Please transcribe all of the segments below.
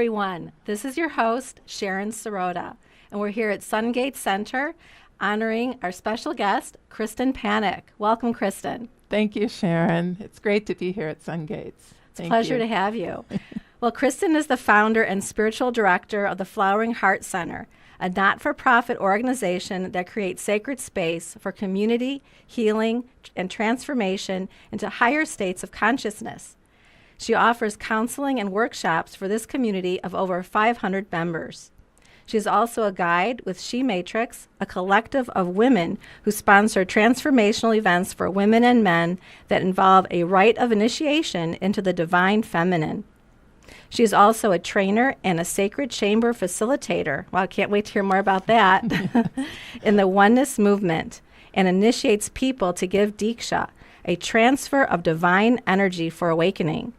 everyone. This is your host, Sharon Sirota, and we're here at Sungate Center honoring our special guest, Kristin Panek. Welcome, Kristin. Thank you, Sharon. It's great to be here at Sungates. It's a pleasure to have you. Well, Kristin is the founder and spiritual director of the Flowering Heart Center, a not-for-profit organization that creates sacred space for community, healing, and transformation into higher states of consciousness. She offers counseling and workshops for this community of over 500 members. She is also a guide with She Matrix, a collective of women who sponsor transformational events for women and men that involve a rite of initiation into the divine feminine. She is also a trainer and a sacred chamber facilitator. Well, I can't wait to hear more about that. In the Oneness movement, and initiates people to give Deeksha, a transfer of divine energy for awakening.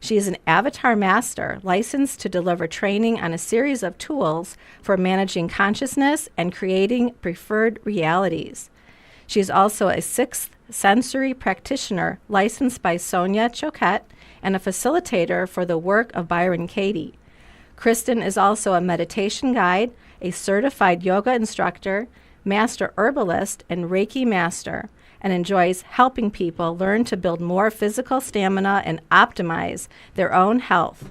She is an avatar master licensed to deliver training on a series of tools for managing consciousness and creating preferred realities. She is also a sixth sensory practitioner licensed by Sonia Choquette and a facilitator for the work of Byron Katie. Kristin is also a meditation guide, a certified yoga instructor, master herbalist, and Reiki master, and enjoys helping people learn to build more physical stamina and optimize their own health.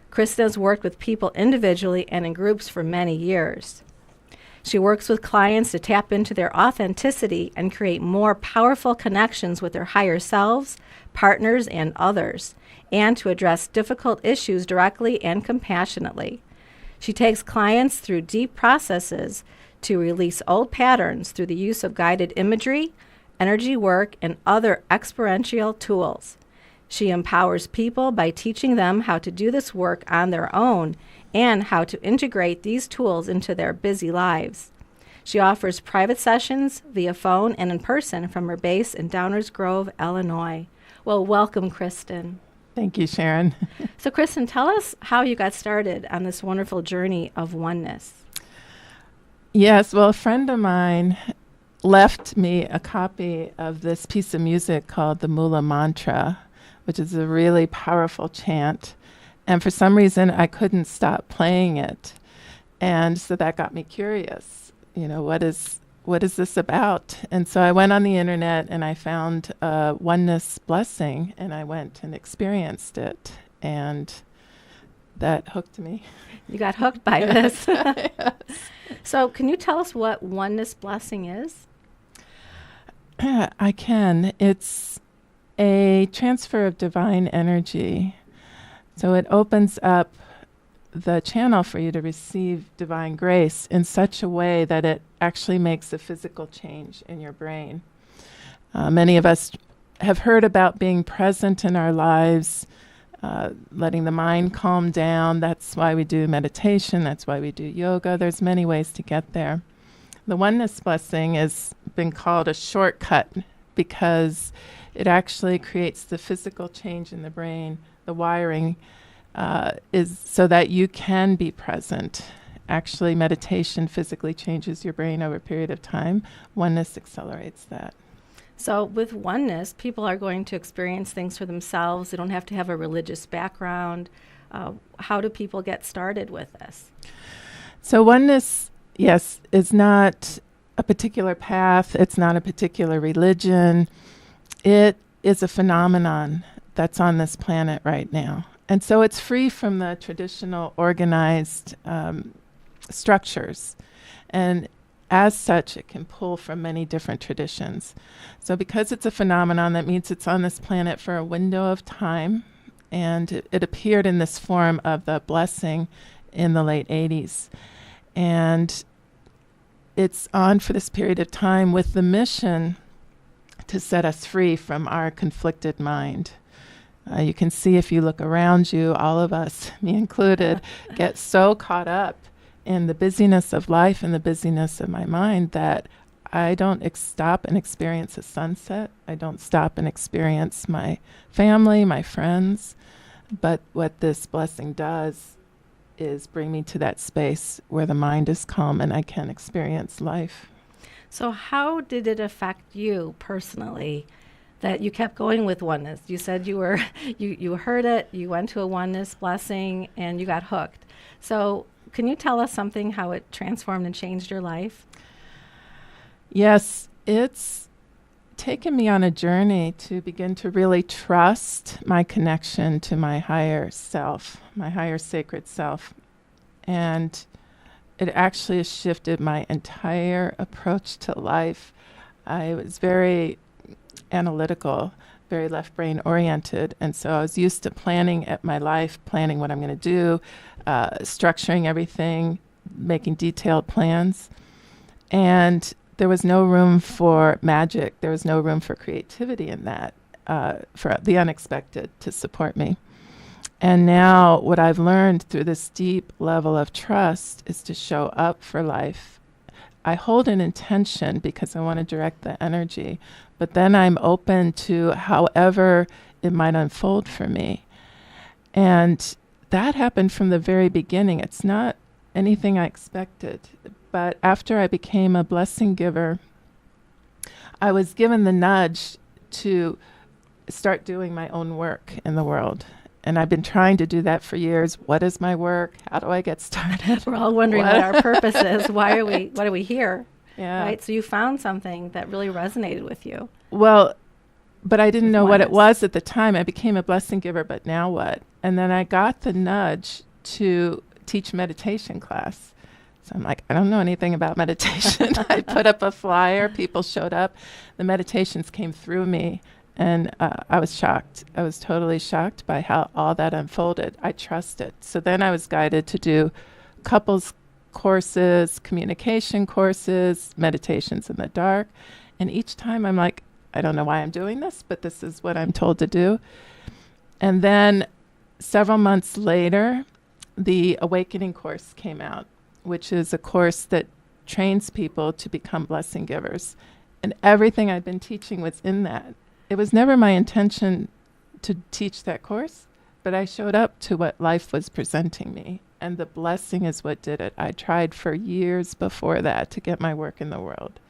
Kristin has worked with people individually and in groups for many years. She works with clients to tap into their authenticity and create more powerful connections with their higher selves, partners, and others, and to address difficult issues directly and compassionately. She takes clients through deep processes to release old patterns through the use of guided imagery, energy work, and other experiential tools. She empowers people by teaching them how to do this work on their own and how to integrate these tools into their busy lives. She offers private sessions via phone and in person from her base in Downers Grove, Illinois. Well, welcome, Kristin. Thank you, Sharon. So, Kristin, tell us how you got started on this wonderful journey of oneness. Yes, well, a friend of mine left me a copy of this piece of music called the Moola Mantra, which is a really powerful chant. And for some reason, I couldn't stop playing it. And so that got me curious. You know, what is this about? And so I went on the internet and I found Oneness Blessing, and I went and experienced it. And that hooked me. You got hooked by this. Yes. So can you tell us what Oneness Blessing is? I can. It's a transfer of divine energy. So it opens up the channel for you to receive divine grace in such a way that it actually makes a physical change in your brain. Many of us have heard about being present in our lives, letting the mind calm down. That's why we do meditation. That's why we do yoga. There's many ways to get there. The Oneness Blessing has been called a shortcut because it actually creates the physical change in the brain. The wiring is so that you can be present. Actually, meditation physically changes your brain over a period of time. Oneness accelerates that. So with oneness, people are going to experience things for themselves. They don't have to have a religious background. How do people get started with this? So oneness, yes, is not a particular path. It's not a particular religion. It is a phenomenon that's on this planet right now. And so it's free from the traditional organized structures. And as such, it can pull from many different traditions. So because it's a phenomenon, that means it's on this planet for a window of time. And it appeared in this form of the blessing in the late 80s. And it's on for this period of time with the mission to set us free from our conflicted mind. You can see if you look around you, all of us, me included, get so caught up in the busyness of life and the busyness of my mind that I don't stop and experience a sunset. I don't stop and experience my family, my friends. But what this blessing does is bring me to that space where the mind is calm and I can experience life. So how did it affect you personally that you kept going with oneness? You said you heard it, you went to a oneness blessing, and you got hooked. So can you tell us something, how it transformed and changed your life? Yes, it's taken me on a journey to begin to really trust my connection to my higher self, my higher sacred self. And it actually has shifted my entire approach to life. I was very analytical, very left brain oriented. And so I was used to planning at my life, planning what I'm going to do, structuring everything, making detailed plans. And there was no room for magic. There was no room for creativity in that, for the unexpected to support me. And now what I've learned through this deep level of trust is to show up for life. I hold an intention because I want to direct the energy, but then I'm open to however it might unfold for me. And that happened from the very beginning. It's not anything I expected. But after I became a blessing giver, I was given the nudge to start doing my own work in the world. And I've been trying to do that for years. What is my work? How do I get started? We're all wondering what our purpose is. What are we here? Yeah. Right? So you found something that really resonated with you. Well, but I didn't know what it Oneness. was at the time. I became a blessing giver, but now what? And then I got the nudge to teach meditation class. So I'm like, I don't know anything about meditation. I put up a flyer. People showed up. The meditations came through me. And I was shocked. I was totally shocked by how all that unfolded. I trusted. So then I was guided to do couples courses, communication courses, meditations in the dark. And each time I'm like, I don't know why I'm doing this, but this is what I'm told to do. And then several months later, the Awakening course came out, which is a course that trains people to become blessing givers. And everything I'd been teaching was in that. It was never my intention to teach that course, but I showed up to what life was presenting me. And the blessing is what did it. I tried for years before that to get my work in the world.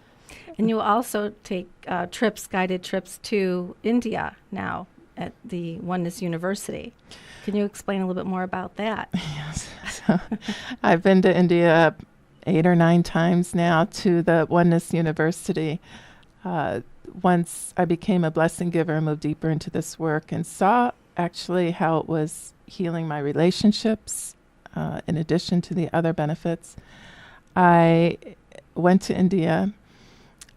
And you also take guided trips to India now at the Oneness University. Can you explain a little bit more about that? Yes. So I've been to India 8 or 9 times now to the Oneness University. Once I became a blessing giver, I moved deeper into this work and saw actually how it was healing my relationships, in addition to the other benefits. I went to India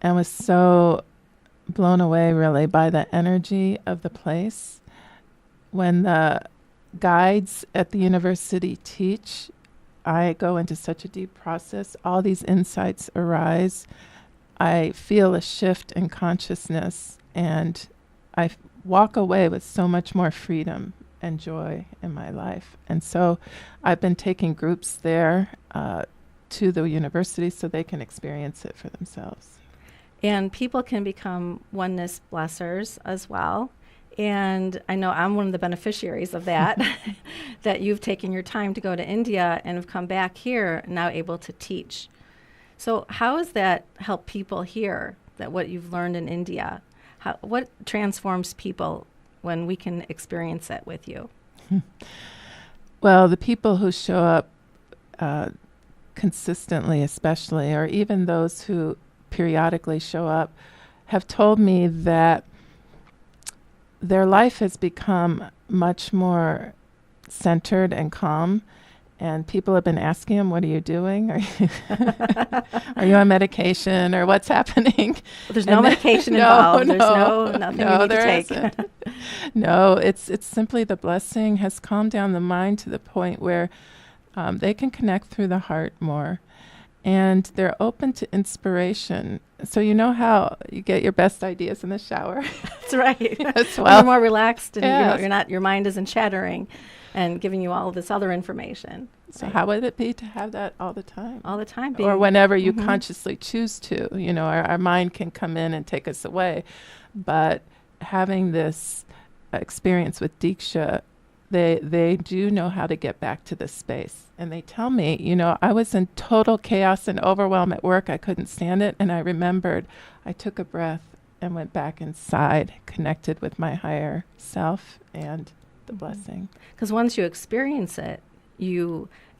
and was so blown away really by the energy of the place. When the guides at the university teach, I go into such a deep process. All these insights arise. I feel a shift in consciousness, and I walk away with so much more freedom and joy in my life. And so I've been taking groups there to the university so they can experience it for themselves. And people can become oneness blessers as well. And I know I'm one of the beneficiaries of that, that you've taken your time to go to India and have come back here now able to teach. So how has that helped people here, that what you've learned in India? What transforms people when we can experience it with you? Well, the people who show up consistently especially, or even those who periodically show up, have told me that their life has become much more centered and calm. And people have been asking them, what are you doing? Are you on medication, or what's happening? Well, there's no medication involved. There's nothing you need to take. Isn't. No, it's simply the blessing has calmed down the mind to the point where they can connect through the heart more. And they're open to inspiration. So you know how you get your best ideas in the shower? That's right. As You're well. more relaxed, and Yes. your mind isn't chattering and giving you all of this other information. So how would it be to have that all the time? All the time. Or whenever you consciously choose to. You know, our mind can come in and take us away. But having this experience with Deeksha, they do know how to get back to this space. And they tell me, you know, I was in total chaos and overwhelm at work. I couldn't stand it. And I remembered, I took a breath and went back inside, connected with my higher self and the blessing. Because once you experience it,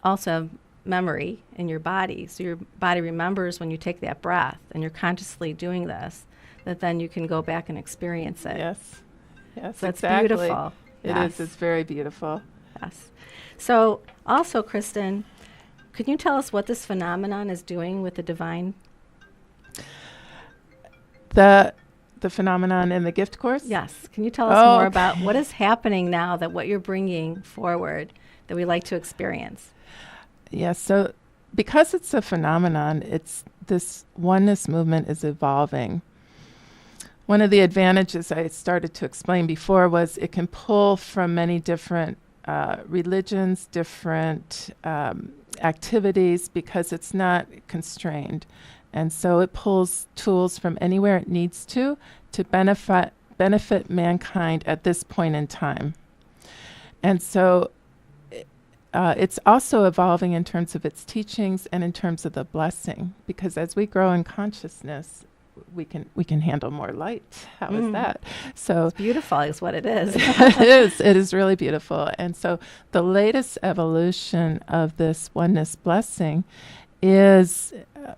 also have memory in your body. So your body remembers when you take that breath and you're consciously doing this, that then you can go back and experience it. Yes. Yes, So it's exactly. beautiful. It Yes. is. It's very beautiful. Yes. So also, Kristin, could you tell us what this phenomenon is doing with the divine? The phenomenon in the gift course? Yes. Can you tell us more about what is happening now, that what you're bringing forward that we like to experience? Yes. So because it's a phenomenon, it's this oneness movement is evolving. One of the advantages I started to explain before was it can pull from many different religions, different activities, because it's not constrained. And so it pulls tools from anywhere it needs to benefit mankind at this point in time. And so it's also evolving in terms of its teachings and in terms of the blessing, because as we grow in consciousness, we can handle more light. How is that? So it's beautiful is what it is. It is really beautiful. And so the latest evolution of this oneness blessing is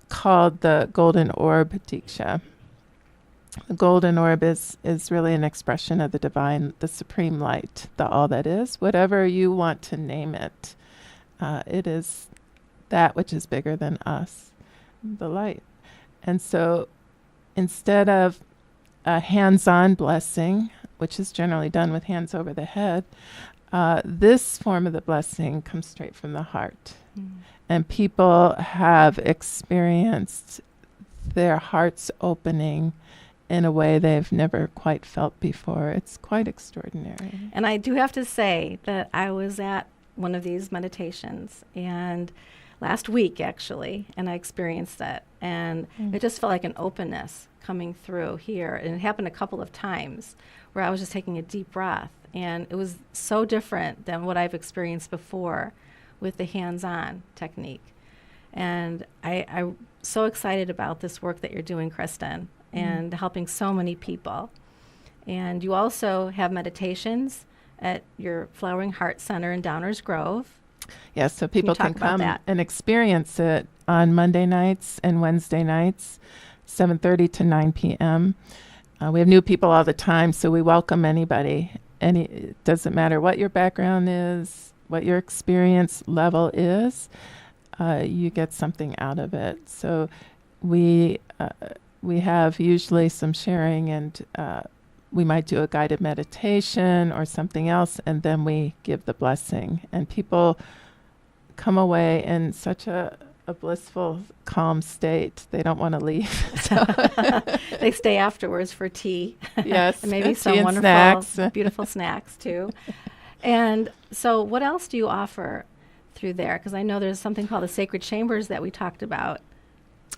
called the Golden Orb Deeksha. The golden orb is really an expression of the divine, the supreme light, the all that is, whatever you want to name it. It is that which is bigger than us, the light. And so instead of a hands-on blessing, which is generally done with hands over the head, this form of the blessing comes straight from the heart. And people have experienced their hearts opening in a way they've never quite felt before. It's quite extraordinary. And I do have to say that I was at one of these meditations, and last week actually, and I experienced it. And it just felt like an openness coming through here. And it happened a couple of times where I was just taking a deep breath. And it was so different than what I've experienced before with the hands-on technique. And I'm so excited about this work that you're doing, Kristin, and helping so many people. And you also have meditations at your Flowering Heart Center in Downers Grove. Yes, so people can come that? and experience it on Monday nights and Wednesday nights, 7:30 to 9 p.m. We have new people all the time, so we welcome anybody. It doesn't matter what your background is, what your experience level is, you get something out of it. So we have usually some sharing, and we might do a guided meditation or something else, and then we give the blessing. And people come away in such a blissful, calm state. They don't want to leave. They stay afterwards for tea. Yes. And maybe tea some and wonderful, snacks. beautiful snacks too. And so what else do you offer through there? Because I know there's something called the Sacred Chambers that we talked about.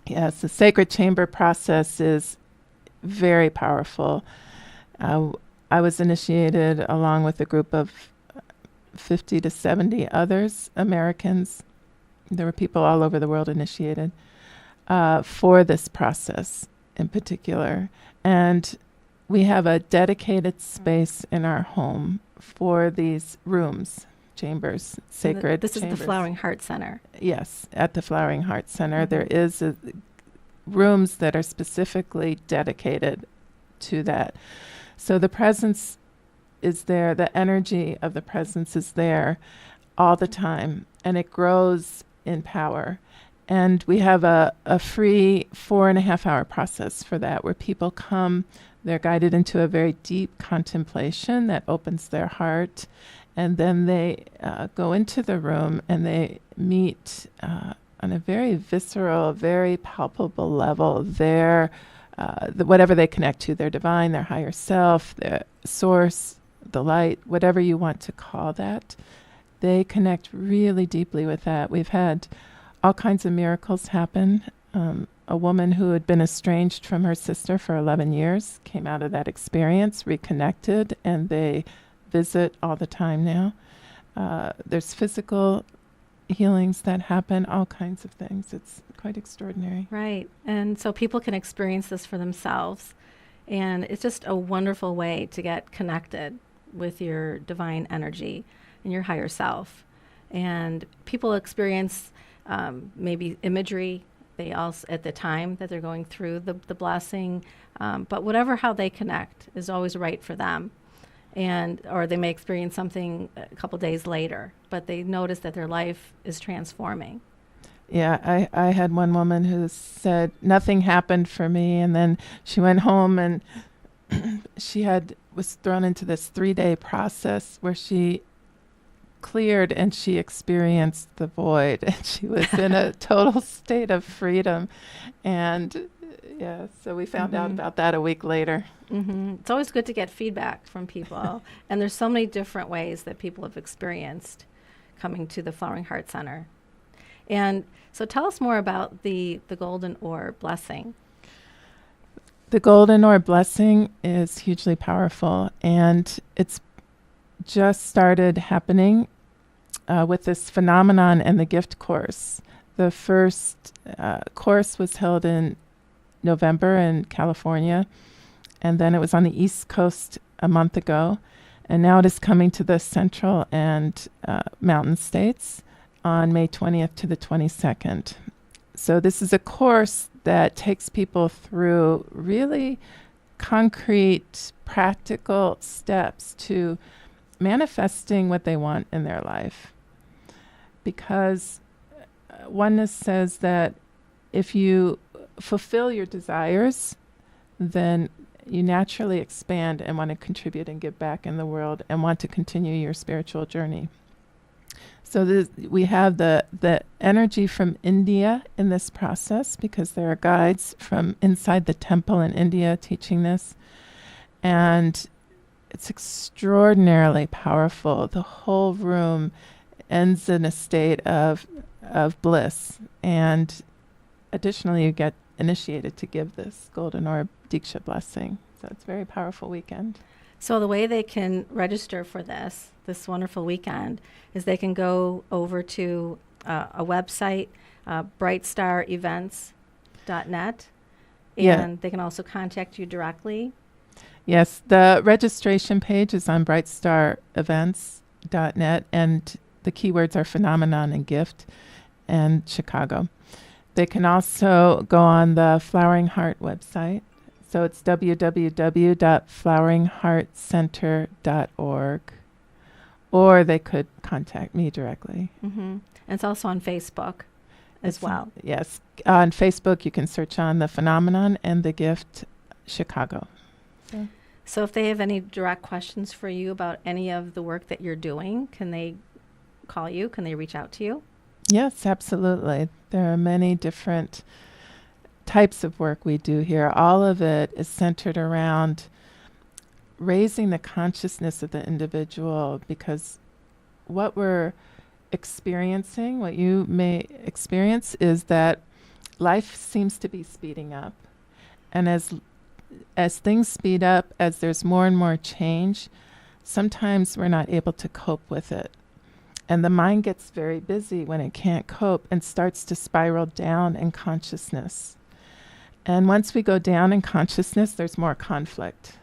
Yes, the sacred chamber process is very powerful. I was initiated along with a group of 50 to 70 others, Americans. There were people all over the world initiated for this process in particular. And we have a dedicated space in our home for these rooms, chambers, sacred This chambers. is the Flowering Heart Center. Yes, at the Flowering Heart Center. There is rooms that are specifically dedicated to that. So the presence is there, the energy of the presence is there all the time, and it grows in power. And we have a free 4.5-hour process for that, where people come, they're guided into a very deep contemplation that opens their heart, and then they go into the room and they meet on a very visceral, very palpable level whatever they connect to, their divine, their higher self, their source, the light, whatever you want to call that. They connect really deeply with that. We've had all kinds of miracles happen. A woman who had been estranged from her sister for 11 years came out of that experience, reconnected, and they visit all the time now. There's physical healings that happen, all kinds of things. It's quite extraordinary. Right. And so people can experience this for themselves. And it's just a wonderful way to get connected with your divine energy and your higher self. And people experience maybe imagery. They also, at the time that they're going through the blessing, but whatever how they connect is always right for them. And or they may experience something a couple days later, but they notice that their life is transforming. Yeah, I had one woman who said nothing happened for me, and then she went home and was thrown into this 3-day process where she cleared and she experienced the void, and she was in a total state of freedom. And yeah, so we found out about that a week later. It's always good to get feedback from people. And there's so many different ways that people have experienced coming to the Flowering Heart Center. And so tell us more about the Golden Orb Blessing. The Golden Orb Blessing is hugely powerful, and it's just started happening with this phenomenon and the gift course. The first course was held in November in California, and then it was on the East Coast a month ago, and now it is coming to the Central and Mountain States on May 20th to the 22nd. So this is a course that takes people through really concrete, practical steps to manifesting what they want in their life. Because Oneness says that if you fulfill your desires, then you naturally expand and want to contribute and give back in the world and want to continue your spiritual journey. So we have the energy from India in this process, because there are guides from inside the temple in India teaching this. And it's extraordinarily powerful. The whole room ends in a state of bliss. And additionally, you get initiated to give this Golden Orb Deeksha blessing. So it's a very powerful weekend. So the way they can register for this wonderful weekend is they can go over to a website, brightstarevents.net, and they can also contact you directly. Yes, the registration page is on brightstarevents.net, and the keywords are phenomenon and gift and Chicago. They can also go on the Flowering Heart website. So it's www.floweringheartcenter.org, or they could contact me directly. And it's also on Facebook as well. Yes. On Facebook, you can search on the phenomenon and the gift Chicago. So if they have any direct questions for you about any of the work that you're doing, can they call you? Can they reach out to you? Yes, absolutely. There are many different types of work we do here. All of it is centered around raising the consciousness of the individual, because what we're experiencing, what you may experience, is that life seems to be speeding up. And as things speed up, as there's more and more change, sometimes we're not able to cope with it. And the mind gets very busy when it can't cope and starts to spiral down in consciousness. And once we go down in consciousness, there's more conflict.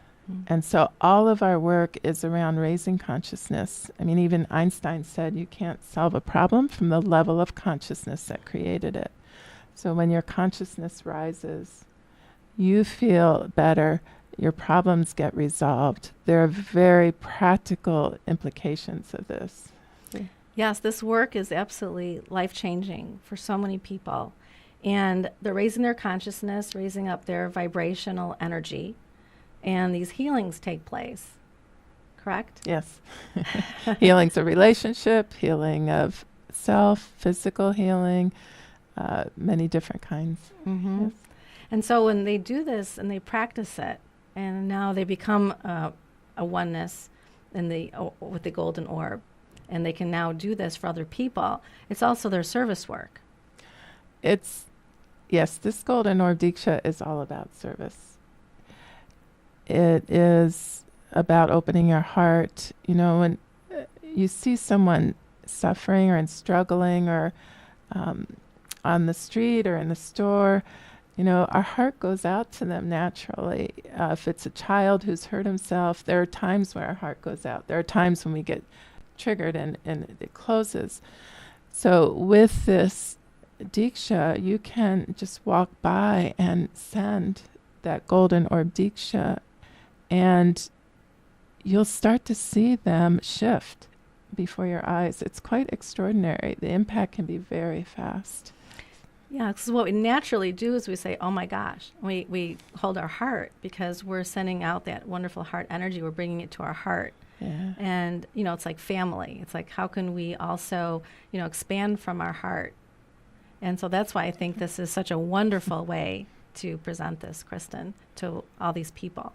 And so all of our work is around raising consciousness. I mean, even Einstein said you can't solve a problem from the level of consciousness that created it. So when your consciousness rises, you feel better, your problems get resolved. There are very practical implications of this. Yes, this work is absolutely life-changing for so many people. And they're raising their consciousness, raising up their vibrational energy, and these healings take place, correct? Yes. Healing's a relationship, healing of self, physical healing, many different kinds. Yes. And so when they do this and they practice it, and now they become a oneness with the Golden Orb, and they can now do this for other people, it's also their service work. Yes, this Golden Orb Deeksha is all about service. It is about opening your heart. You know, when you see someone suffering or struggling or on the street or in the store, you know, our heart goes out to them naturally. If it's a child who's hurt himself, there are times where our heart goes out. There are times when we get triggered and it closes. So with this Deeksha, you can just walk by and send that golden orb Deeksha, and you'll start to see them shift before your eyes. It's quite extraordinary. The impact can be very fast. Yeah, because what we naturally do is we say, oh my gosh, we hold our heart because we're sending out that wonderful heart energy. We're bringing it to our heart. Yeah. And, it's like family. It's like, how can we also, expand from our heart? And so that's why I think this is such a wonderful way to present this, Kristin, to all these people.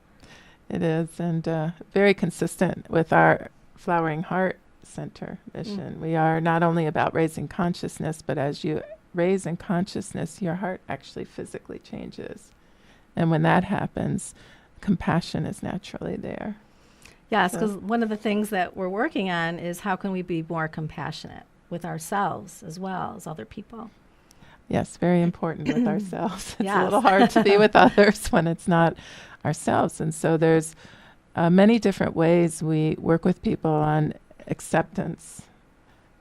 It is, and very consistent with our Flowering Heart Center mission. We are not only about raising consciousness, but as you raise in consciousness, your heart actually physically changes. And when that happens, compassion is naturally there. Yes, because one of the things that we're working on is how can we be more compassionate with ourselves as well as other people. Yes, very important with ourselves. It's Yes. a little hard to be with others when it's not ourselves. And so there's many different ways we work with people on acceptance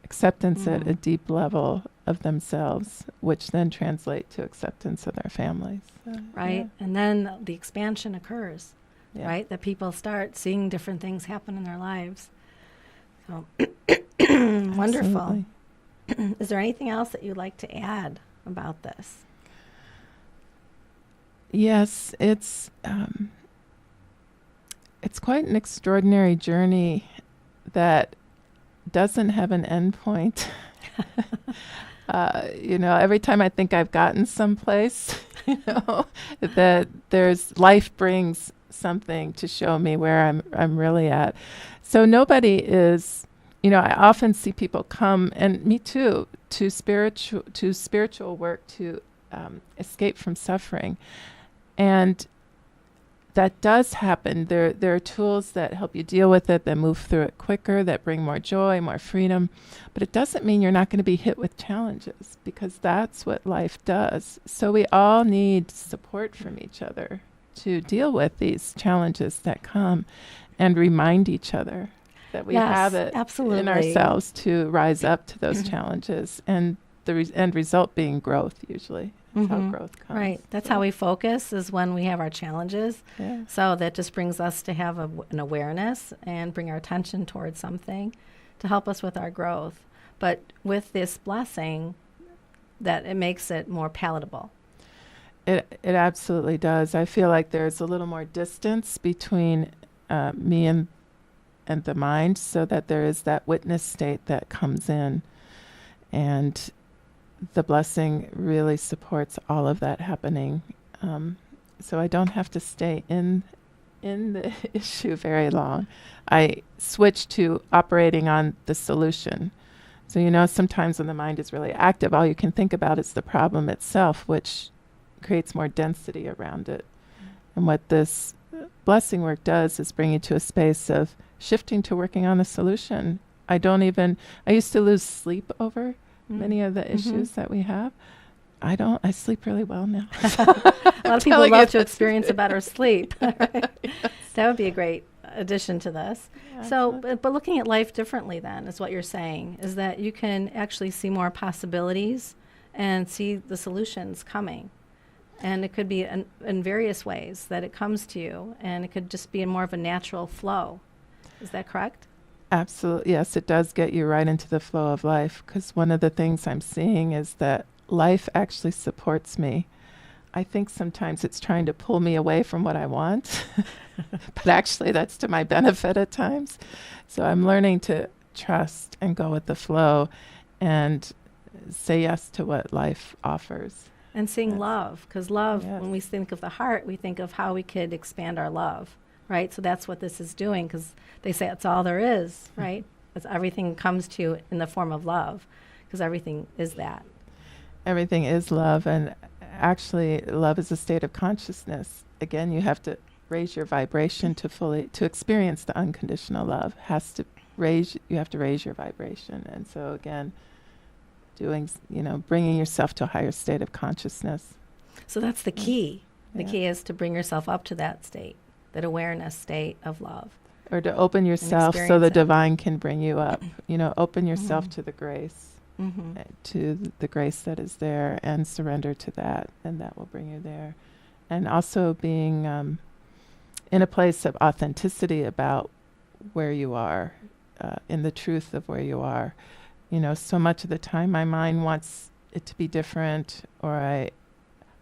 at a deep level of themselves, which then translate to acceptance of their families. Right? Yeah. And then the expansion occurs, Yeah. right? That people start seeing different things happen in their lives. So wonderful. Is there anything else that you'd like to add about this? Yes, it's quite an extraordinary journey that doesn't have an end point. Every time I think I've gotten someplace, that life brings something to show me where I'm really at. So nobody is, I often see people come, and me too, to spiritual work to escape from suffering. And that does happen. There are tools that help you deal with it, that move through it quicker, that bring more joy, more freedom. But it doesn't mean you're not going to be hit with challenges, because that's what life does. So we all need support from each other to deal with these challenges that come, and remind each other that we have it absolutely. in ourselves to rise up to those challenges, and the end result being growth usually. That's how growth comes. Right. That's how we focus, is when we have our challenges. Yeah. So that just brings us to have an awareness and bring our attention towards something to help us with our growth. But with this blessing, that it makes it more palatable. It absolutely does. I feel like there's a little more distance between me and the mind, so that there is that witness state that comes in, and the blessing really supports all of that happening. So I don't have to stay in the issue very long. I switch to operating on the solution. So, sometimes when the mind is really active, all you can think about is the problem itself, which creates more density around it. And what this blessing work does is bring you to a space of shifting to working on the solution. I used to lose sleep over many of the issues that we have. I sleep really well now. A lot of people love to experience a better sleep. Right? Yes. That would be a great addition to this. Yeah, so, but looking at life differently then is what you're saying, is that you can actually see more possibilities and see the solutions coming. And it could be in various ways that it comes to you, and it could just be in more of a natural flow. Is that correct? Absolutely. Yes, it does get you right into the flow of life, because one of the things I'm seeing is that life actually supports me. I think sometimes it's trying to pull me away from what I want, but actually that's to my benefit at times. So I'm learning to trust and go with the flow and say yes to what life offers. And seeing love, because love, when we think of the heart, we think of how we could expand our love. Right, so that's what this is doing, because they say it's all there is, right? It's everything comes to you in the form of love, because everything is that. Everything is love, and actually, love is a state of consciousness. Again, you have to raise your vibration to experience the unconditional love. You have to raise your vibration, and so again, bringing yourself to a higher state of consciousness. So that's the key. The key is to bring yourself up to that state. That awareness state of love. or to open yourself so experience the it. divine can bring you up. Open yourself Mhm. to the grace, Mm-hmm. to the grace that is there, and surrender to that, and that will bring you there. And also being in a place of authenticity about where you are, in the truth of where you are. So much of the time my mind wants it to be different, or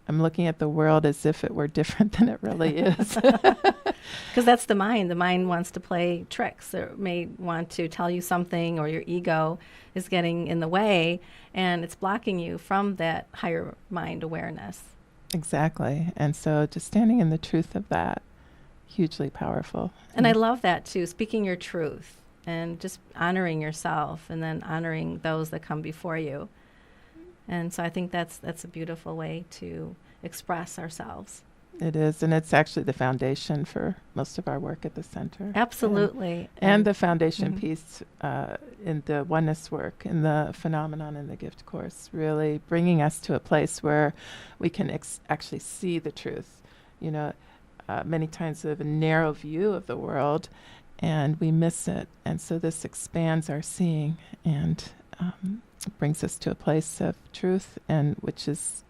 I'm looking at the world as if it were different than it really is. Because that's the mind. The mind wants to play tricks. It may want to tell you something, or your ego is getting in the way, and it's blocking you from that higher mind awareness. Exactly. And so just standing in the truth of that, hugely powerful. And I love that too, speaking your truth and just honoring yourself, and then honoring those that come before you. And so I think that's a beautiful way to express ourselves. It is, and it's actually the foundation for most of our work at the center. Absolutely. And the foundation Mhm. piece in the oneness work, in the phenomenon in the gift course, really bringing us to a place where we can actually see the truth. Many times we have a narrow view of the world and we miss it. And so this expands our seeing and brings us to a place of truth, and which is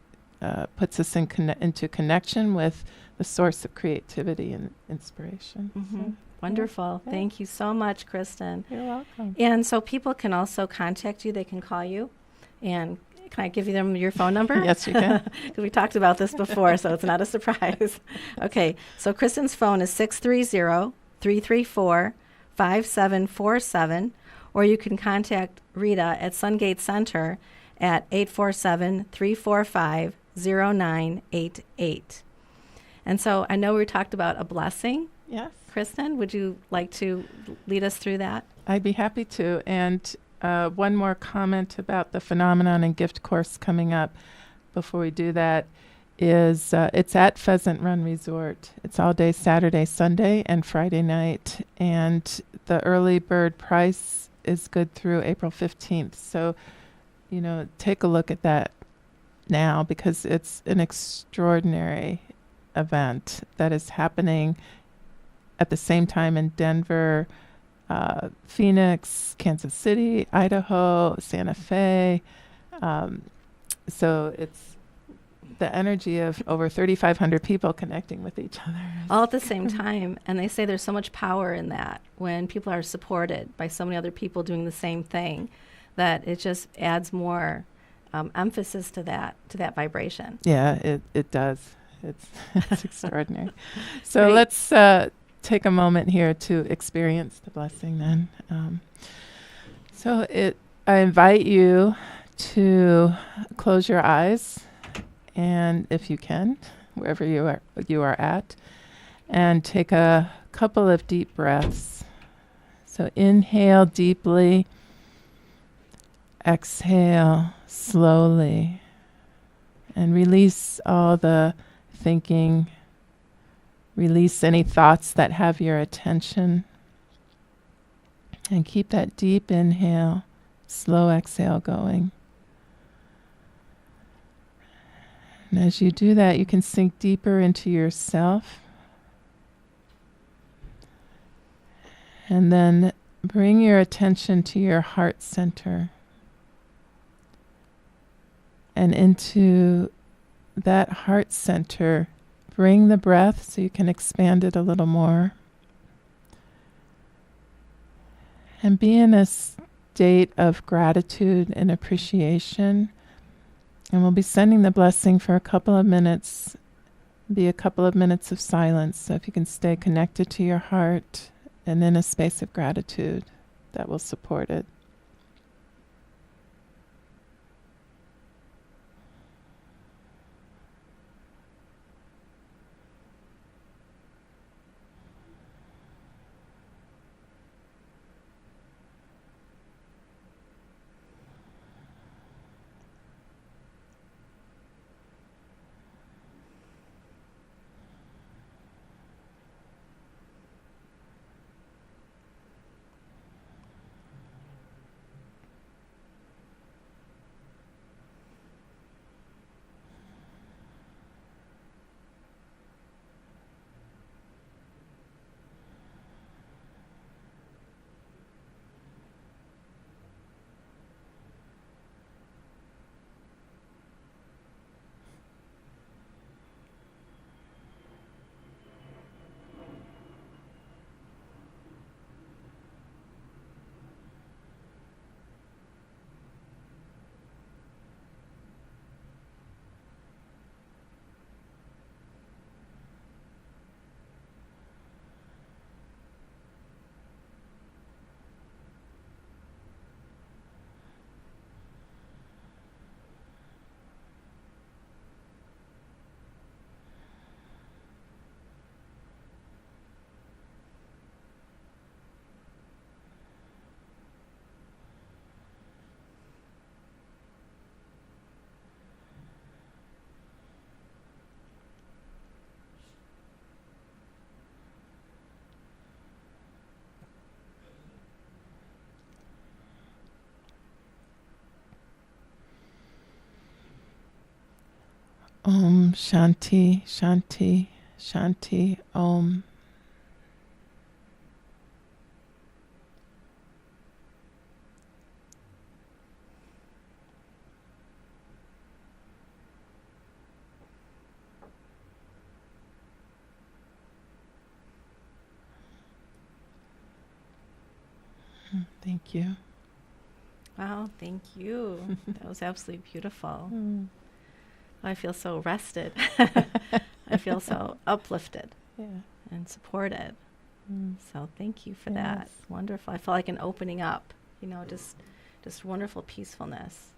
puts us into connection with the source of creativity and inspiration. Mm-hmm. So, Wonderful. yeah. Thank you so much, Kristin. You're welcome. And so people can also contact you. They can call you. And can I give them your phone number? Yes, you can. Because we talked about this before, so it's not a surprise. Okay. So Kristin's phone is 630-334-5747. Or you can contact Rita at Sungate Center at 847-345-0988. And so I know we talked about a blessing. Yes. Kristin, would you like to lead us through that? I'd be happy to. And one more comment about the phenomenon and gift course coming up before we do that is it's at Pheasant Run Resort. It's all day Saturday, Sunday, and Friday night. And the early bird price is good through April 15th. So, take a look at that now, because it's an extraordinary event that is happening at the same time in Denver, Phoenix, Kansas City, Idaho, Santa Fe. So it's the energy of over 3,500 people connecting with each other. All at the same time. And they say there's so much power in that when people are supported by so many other people doing the same thing, that it just adds more emphasis to that vibration. Yeah, it does. It's extraordinary. So Great. let's take a moment here to experience the blessing then. I invite you to close your eyes, and if you can, wherever you are at, and take a couple of deep breaths. So inhale deeply, exhale slowly, and release all the thinking. Release any thoughts that have your attention. And keep that deep inhale, slow exhale going. And as you do that, you can sink deeper into yourself. And then bring your attention to your heart center. And into that heart center, bring the breath so you can expand it a little more. And be in a state of gratitude and appreciation. And we'll be sending the blessing for a couple of minutes. Be a couple of minutes of silence. So if you can stay connected to your heart and in a space of gratitude, that will support it. Om Shanti, Shanti, Shanti, Om. Thank you. Wow, thank you. That was absolutely beautiful. I feel so rested. I feel so uplifted and supported. So thank you for that. Wonderful. I feel like an opening up, just wonderful peacefulness.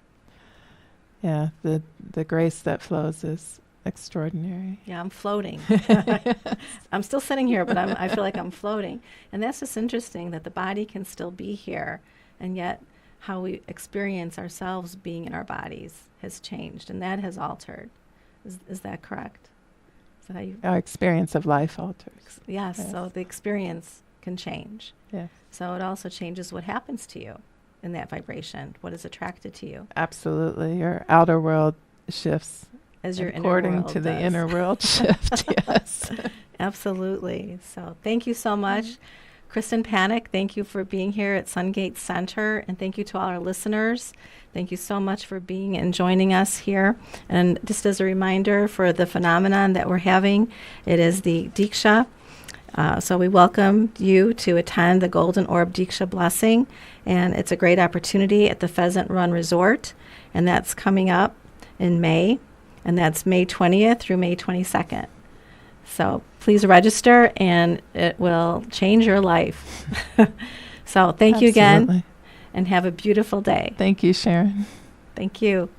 Yeah, the grace that flows is extraordinary. Yeah, I'm floating. I'm still sitting here, but I feel like I'm floating. And that's just interesting that the body can still be here, and yet how we experience ourselves being in our bodies has changed, and that has altered. Is that correct? Is that how you? Our experience of life alters. Yes, so the experience can change. Yes. So it also changes what happens to you in that vibration, what is attracted to you. Absolutely. Your outer world shifts As your according inner world to the does. inner world shift. Yes. Absolutely. So thank you so much. Kristin Panek, thank you for being here at Sungate Center, and thank you to all our listeners. Thank you so much for being and joining us here. And just as a reminder for the phenomenon that we're having, it is the Deeksha. So we welcome you to attend the Golden Orb Deeksha Blessing, and it's a great opportunity at the Pheasant Run Resort, and that's coming up in May, and that's May 20th through May 22nd. So please register, and it will change your life. So thank you again, Absolutely. and have a beautiful day. Thank you, Sharon. Thank you.